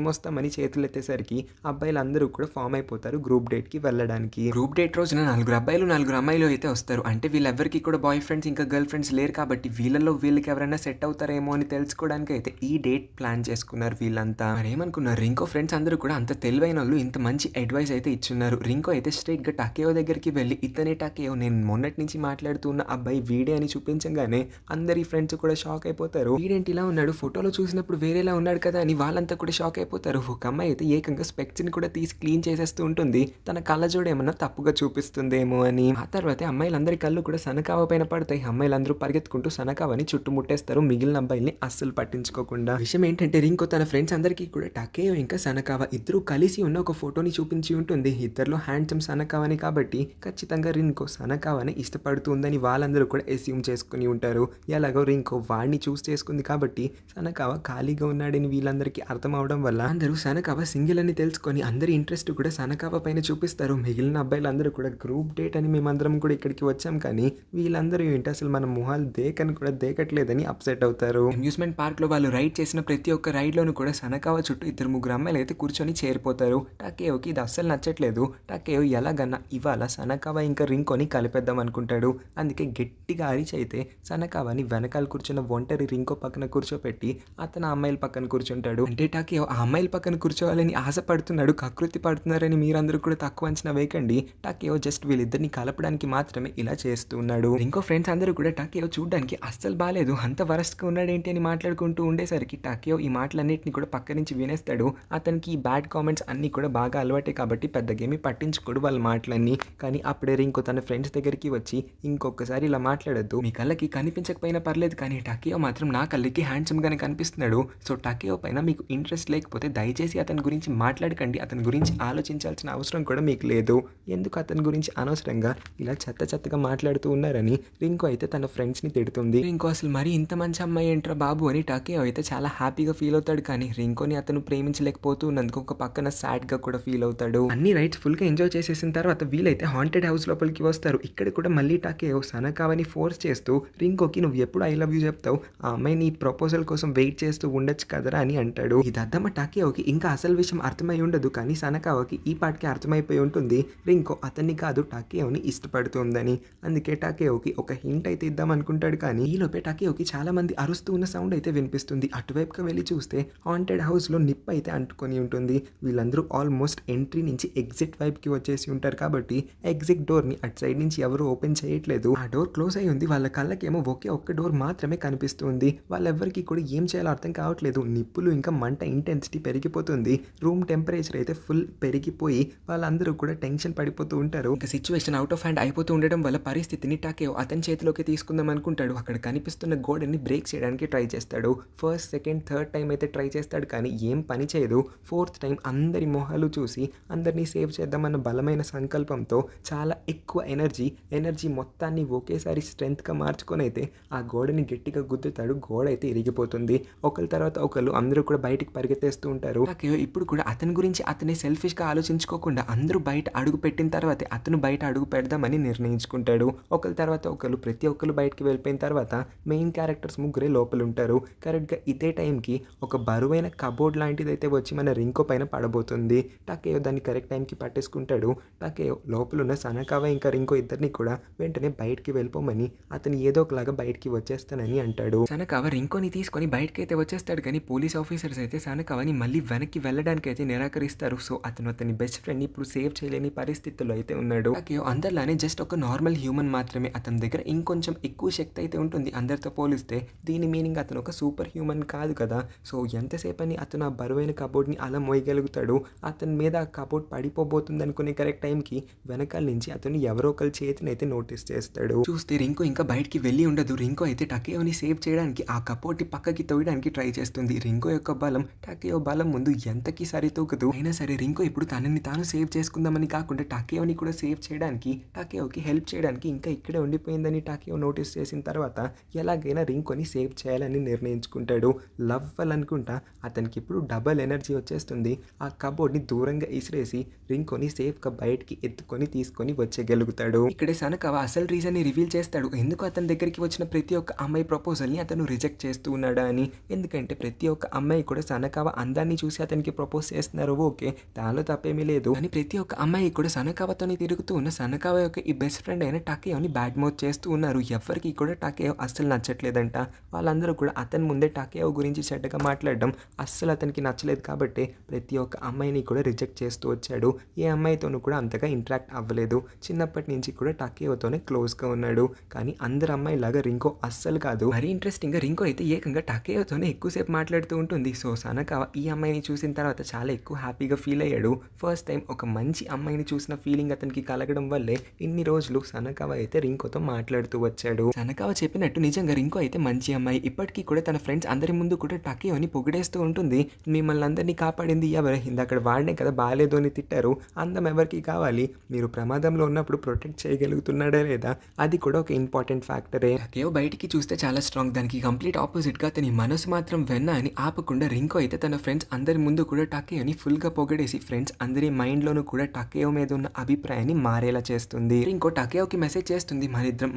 వస్తాం అని చేతులు ఎత్తేసరికి అబ్బాయిలు అందరూ కూడా ఫామ్ అయిపోతారు గ్రూప్ డేట్కి వెళ్ళడానికి. గ్రూప్ డేట్ రోజున 4 అబ్బాయిలు 4 అమ్మాయిలు అయితే వస్తారు. అంటే వీళ్ళెవ్వరికి కూడా బాయ్ ఫ్రెండ్స్ ఇంకా గర్ల్ ఫ్రెండ్స్ లేరు కాబట్టి వీళ్ళలో వీళ్ళకి ఎవరైనా సెట్ అవుతారేమో అని తెలుసుకోవడానికి అయితే ఈ డేట్ ప్లాన్ చేసుకున్నారు వీళ్ళంతా. మరేమనుకున్నారు, రింకో ఫ్రెండ్స్ అందరూ కూడా అంత తెలివైన వాళ్ళు ఇంత మంచి అడ్వైస్ అయితే ఇచ్చున్నారు. రింకో అయితే స్ట్రైట్గా టకేయో దగ్గరికి వెళ్ళి, ఇతనే టకేయో, నేను మొన్నటి నుంచి మాట్లాడుతున్న అబ్బాయి వీడే అని చూపించగానే అందరి ఫ్రెండ్స్ కూడా షాక్ అయిపోతారు. వీడేంటి ఇలా ఉన్నాడు, ఫోటోలో చూసినప్పుడు వేరేలా ఉన్నాడు కదా అని వాళ్ళంతా కూడా షాక్ అయిపోతారు. ఒక అమ్మాయి అయితే ఏకంగా స్పెక్ట్స్ని కూడా తీసి క్లీన్ చేసేస్తూ ఉంటుంది, తన కళ్ళజోడు ఏమన్నా తప్పుగా చూపిస్తుందేమో అని. ఆ తర్వాత అమ్మాయిలందరి కళ్ళు కూడా సనకావ పైన పడతాయి. అమ్మాయిలందరూ పరిగెత్తుకుంటూ సనకావని చుట్టుముట్టేస్తారు, మిగిలిన అబ్బాయిల్ని అస్సలు పట్టించుకోకుండా. విషయం ఏంటంటే రింకో తన ఫ్రెండ్స్ అందరికీ కూడా టకేయో ఇంకా సనకావ ఇద్దరు కలిసి ఉన్న ఒక ఫోటోని చూపించి ఉంటుంది. ఇద్దరిలో హ్యాండ్సమ్ సనకావని కాబట్టి ఖచ్చితంగా రింకో సనకావని ఇష్టపడుతుందని వాళ్ళందరూ కూడా అస్యూమ్ చేసుకుని ఉంటారు. ఎలాగో రింకో వాడిని చూస్ చేసుకుంది కాబట్టి సనకావ ఖాళీగా ఉన్నాడని వీళ్ళందరికీ అర్థం అవడం వల్ల అందరూ సనకావ సింగిల్ అని తెలుసుకొని అందరి ఇంట్రెస్ట్ కూడా సనకావ పైన చూపిస్తారు. మిగిలిన అబ్బాయిలందరూ కూడా గ్రూప్ డేట్ అని మేమందరం కూడా ఇక్కడికి వచ్చాం కానీ వీళ్ళందరూ ఏంటి అసలు మన మొహాలు దేకని కూడా దేకట్లేదని అప్సెట్ అవుతారు. అమ్యూజ్మెంట్ పార్క్లో వాళ్ళు రైడ్ చేసిన ప్రతి ఒక్క రైడ్లోనూ కూడా సనకావ చుట్టూ 2-3 అమ్మాయిలు అయితే కూర్చొని చేరిపోతారు. టకేయోకి ఇది అస్సలు నచ్చట్లేదు. టకేయో ఎలాగన్నా ఇవాళ సనకావ ఇంకా రింకోని కలిపేద్దాం అనుకుంటాడు. అందుకే గట్టిగా అరిచైతే సనకావని వెనకాల కూర్చున్న ఒంటరి రింకో పక్కన కూర్చోపెట్టి అతను అమ్మాయిల పక్కన కూర్చుంటాడు. అంటే టకేయో ఆ అమ్మాయిల పక్కన కూర్చోవాలని ఆశపడుతున్నాడు, కకృతి పడుతున్నారని మీరందరూ కూడా తక్కువ అంచనా వేయకండి. టకేయో జస్ట్ వీళ్ళిద్దరిని కలపడానికి మాత్రమే ఇలా చేస్తున్నాడు. ఇంకో ఫ్రెండ్స్ అందరూ కూడా టకేయో చూడడానికి అస్సలు బాలేదు, అంత వరస్ట్గా ఉన్నాడేంటి అని మాట్లాడుకుంటూ ఉండేసరికి టకేయో ఈ మాటలన్నింటినీ కూడా పక్క నుంచి వినేస్తాడు. అతనికి ఈ బ్యాడ్ కామెంట్స్ అన్నీ కూడా బాగా అలవాటే కాబట్టి పెద్దగేమీ పట్టించుకోడు వాళ్ళ మాటలన్నీ. కానీ అప్పుడే రింకో తన ఫ్రెండ్స్ దగ్గరికి వచ్చి, ఇంకొకసారి ఇలా మాట్లాడొద్దు, మీ కళ్ళకి కనిపించకపోయినా పర్లేదు కానీ టకేయో మాత్రం నా కళ్ళకి హ్యాండ్సమ్గానే కనిపిస్తున్నాడు, సో టకేయో పైన మీకు ఇంట్రెస్ట్ లేకపోతే దయచేసి అతని గురించి మాట్లాడకండి, అతని గురించి ఆలోచించాల్సిన అవసరం కూడా మీకు లేదు, ఎందుకు అతని గురించి అనవసరంగా ఇలా చెత్తగా మాట్లాడుతూ ఉన్నారని రింకో అయితే తన ఫ్రెండ్స్ని తిడుతుంది. రింకో అసలు మరి ఇంత మంచి అమ్మాయి ఏంట్రా బాబు అని టకేయో అయితే చాలా హ్యాపీగా ఫీల్ అవుతాడు. కానీ రింకోని అతను ప్రేమించలేకపోతూ ఉన్నందుకు ఒక పక్కన సాడ్గా కూడా ఫీల్ అవుతాడు. అన్ని రైడ్స్ ఫుల్గా ఎంజాయ్ చేసేసిన తర్వాత వీలైతే హాంటెడ్ హౌస్ లోపలికి వస్తారు. ఇక్కడ కూడా మళ్ళీ టకేయో సనకావని ఫోర్స్ చేస్తూ, రింకోకి నువ్వు ఎప్పుడు ఐ లవ్ యూ చెప్తావు, ఆ అమ్మాయి నీ ప్రపోజల్ కోసం వెయిట్ చేస్తూ ఉండొచ్చు కదరా అని అంటాడు. ఇది అర్థమ టకేయోకి ఇంకా అసలు విషయం అర్థమై ఉండదు కానీ సనకావకి ఈ పాటికి అర్థమైపోయి ఉంటుంది రింకో అతన్ని కాదు టకేయోని ఇష్టపడుతుందని. అందుకే టకేయోకి ఒక హింట్ అయితే ఇద్దాం అనుకుంటాడు కానీ ఈలోపే టకేయోకి చాలా మంది అరుస్తూ ఉన్న సౌండ్ అయితే వినిపిస్తుంది. అటువైపుగా వెళ్ళి చూస్తే హాంటెడ్ హౌస్లో నిప్పు అయితే అంటుకొని ఉంటుంది. వీళ్ళందరూ ఆల్మోస్ట్ ఎంట్రీ నుంచి ఎగ్జిట్ వైపుకి వచ్చేసి ఉంటారు కాబట్టి ఎగ్జిట్ డోర్ని అటు సైడ్ నుంచి ఎవరు ఓపెన్ చేయట్లేదు. ఆ డోర్ క్లోజ్ అయి ఉంది. వాళ్ళ కళ్ళకేమో ఒకే ఒక్క డోర్ మాత్రమే కనిపిస్తుంది. వాళ్ళెవ్వరికి కూడా ఏం చేయాలో అర్థం కావట్లేదు. నిప్పులు ఇంకా మంట ఇంటెన్సిటీ పెరిగిపోతుంది. రూమ్ టెంపరేచర్ అయితే ఫుల్ పెరిగిపోయి వాళ్ళందరూ కూడా టెన్షన్ పడిపోతూ ఉంటారు. ఇంకా సిచ్యువేషన్ అవుట్ ఆఫ్ హ్యాండ్ అయిపోతూ ఉండడం వల్ల పరిస్థితిని టకేయో అతని చేతిలోకి తీసుకుందాం అనుకుంటాడు. అక్కడ కనిపిస్తున్న గోడని బ్రేక్ చేయడానికి ట్రై చేస్తాడు. ఫస్ట్, సెకండ్, థర్డ్ టైం అయితే ట్రై చేస్తాడు కానీ ఏం పని చేయదు. ఫోర్త్ టైం అందరి మొహాలు చూసి అందరినీ సేవ్ చేద్దామన్న బలమైన సంకల్పంతో చాలా ఎక్కువ ఎనర్జీ మొత్తాన్ని ఒకేసారి స్ట్రెంగ్త్గా మార్చుకొని అయితే ఆ గోడని గట్టిగా గుద్దుతాడు. గోడ అయితే ఇరిగిపోతుంది. ఒకరి తర్వాత ఒకరు అందరూ కూడా బయటికి పరిగెత్తేస్తూ ఉంటారు. టకేయో ఇప్పుడు కూడా అతని గురించి అతనే సెల్ఫిష్గా ఆలోచించుకోకుండా అందరూ బయట అడుగు పెట్టిన తర్వాతే అతను బయట అడుగు పెడదామని నిర్ణయించుకుంటాడు. ఒకరి తర్వాత ఒకరు ప్రతి ఒక్కరు బయటికి వెళ్ళిపోయిన తర్వాత మెయిన్ క్యారెక్టర్స్ ముగ్గురే లోపల ఉంటారు. కరెక్ట్గా ఇదే టైంకి ఒక బరువైన కబోర్డ్ లాంటిదైతే వచ్చి మన రింకో పైన పడబోతుంది. టకేయో దాన్ని కరెక్ట్ టైంకి పట్టేసుకుంటాడు. టకేయో లోపలున్న సనకావ ఇంకా రింకో ఇద్దరిని కూడా వెంటనే బయటికి వెళ్ళిపోమని అతను ఏదో ఒకలాగా బయటికి వచ్చేస్తానని అంటాడు. సనకావ రింకోని తీసుకొని బయటకైతే వచ్చేస్తాడు కానీ పోలీస్ ఆఫీసర్స్ అయితే సనకావని మళ్ళీ వెనక్కి వెళ్ళడానికి అయితే నిరాకరిస్తారు. సో అతను అతని బెస్ట్ ఫ్రెండ్ని ఇప్పుడు సేవ్ చేయలేని పరిస్థితుల్లో అయితే ఉన్నాడు. టకేయో అందరిలానే జస్ట్ ఒక నార్మల్ హ్యూమన్ మాత్రమే. అతని దగ్గర ఇంకొంచెం ఎక్కువ శక్తి అయితే ఉంటుంది అందరితో పోలిస్తే. దీని మీనింగ్ అతను ఒక సూపర్ హ్యూమన్ కాదు కదా. సో ఎంతసేపు అని అతను ఆ బరువైన కబోర్డ్ని అలా మోయగలుగుతాడు. అతని మీద ఆ కబోర్డ్ పడిపోబోతుంది అనుకునే కరెక్ట్ టైంకి వెనకాల నుంచి అతను ఎవరో ఒకరి చేతిని అయితే నోటీస్ చేస్తాడు. చూస్తే రింకో ఇంకా బయటికి వెళ్ళి ఉండదు. రింకో అయితే టకేయోని సేవ్ చేయడానికి ఆ కబోర్డ్ని పక్కకి తోయడానికి ట్రై చేస్తుంది. రింకో యొక్క బలం టకేయో బలం ముందు ఎంతకి సరితూగదు. అయినా సరే రింకో ఇప్పుడు తనని తాను సేవ్ చేసుకుందామని కాకుండా టకేయోని కూడా సేవ్ చేయడానికి టకేయోకి హెల్ప్ చేయడానికి ఇంకా ఇక్కడే ఉండిపోయిందని టకేయో నోటీస్ చేసిన తర్వాత ఎలాగైనా రింకోని సేవ్ చేయాలని నిర్ణయించుకుంటాడు. లవ్ అనుకుంటా అతనికి ఇప్పుడు డబల్ ఎనర్జీ వచ్చేస్తుంది. ఆ కబోర్డ్ని దూరంగా ఇసిరేసి రింకోని సేఫ్గా బయటికి ఎత్తుకొని తీసుకొని వచ్చేయగలుగుతాడు. ఇక్కడే సనకావ అసలు రీజన్ని రివీల్ చేస్తాడు. ఎందుకు అతని దగ్గరికి వచ్చిన ప్రతి ఒక్క అమ్మాయి ప్రపోజల్ని అతను రిజెక్ట్ చేస్తూ ఉన్నాడా అని. ఎందుకంటే ప్రతి ఒక్క అమ్మాయి కూడా సనకావ అందాన్ని చూసి అతనికి ప్రపోజ్ చేస్తున్నారు. ఓకే, దానిలో తప్పేమీ లేదు. కానీ ప్రతి ఒక్క అమ్మాయి కూడా సనకావతోని తిరుగుతూ ఉన్న సనకావ యొక్క ఈ బెస్ట్ ఫ్రెండ్ అయిన టకేయోని బ్యాడ్ మౌత్ చేస్తూ ఉన్నారు. ఎవరికి కూడా టకేయో అస్సలు నచ్చట్లేదంట. వాళ్ళందరూ కూడా అతని ముందే టకేయో గురించి చెడ్డగా మాట్లాడడం అస్సలు అతనికి నచ్చలేదు కాబట్టి ప్రతి ఒక్క అమ్మాయిని కూడా రిజెక్ట్ చేస్తూ వచ్చాడు. ఏ అమ్మాయితోనూ కూడా అంతగా ఇంటరాక్ట్ అవ్వలేదు. చిన్నప్పటి నుంచి కూడా టకేయోతోనే క్లోజ్గా ఉన్నాడు. కానీ అందరు అమ్మాయిలాగా రింకో అస్సలు కాదు. మరీ ఇంట్రెస్టింగ్గా రింకో అయితే ఏకంగా టకేయోతోనే ఎక్కువసేపు మాట్లాడుతూ ఉంటుంది. సో సనకావ ఈ అమ్మాయిని చూసిన తర్వాత చాలా ఎక్కువ హ్యాపీగా ఫీల్ అయ్యాడు. ఫస్ట్ టైం ఒక మంచి అమ్మాయిని చూసిన ఫీలింగ్ అతనికి కలగడం వల్లే ఇన్ని రోజులు సనకావ అయితే రింకోతో మాట్లాడుతూ వచ్చాడు. సనకావ చెప్పినట్టు నిజంగా రింకో అయితే మంచి అమ్మాయి. ఇప్పటికీ కూడా తన ఫ్రెండ్స్ అందరి ముందు కూడా టకేయోని పొగిడేస్తూ ఉంటుంది. మిమ్మల్ని అందరినీ కాపాడింది ఎవరు? ఇందాక వాడినే కదా బాగాలేదు అని తిట్టారు. అందం ఎవరికి కావాలి? మీరు ప్రమాదంలో ఉన్నప్పుడు ప్రొటెక్ట్ చేయగలుగుతున్నాడా లేదా? అది కూడా ఒక ఇంపార్టెంట్ ఫ్యాక్టరే. టకేయో బయటికి చూస్తే చాలా స్ట్రాంగ్. దానికి కంప్లీట్ ఆపోజిట్గా అతని మనసు మాత్రం వెన్న అని ఆపకుండా రింకో అయితే తన ఫ్రెండ్స్ అందరి ముందు కూడా టకేయోని ఫుల్గా పొగిడేసి ఫ్రెండ్స్ అందరి మైండ్లోనూ కూడా టకేయో మీద ఉన్న అభిప్రాయాన్ని మారేలా చేస్తుంది. రింకో టకేయోకి మెసేజ్ చేస్తుంది,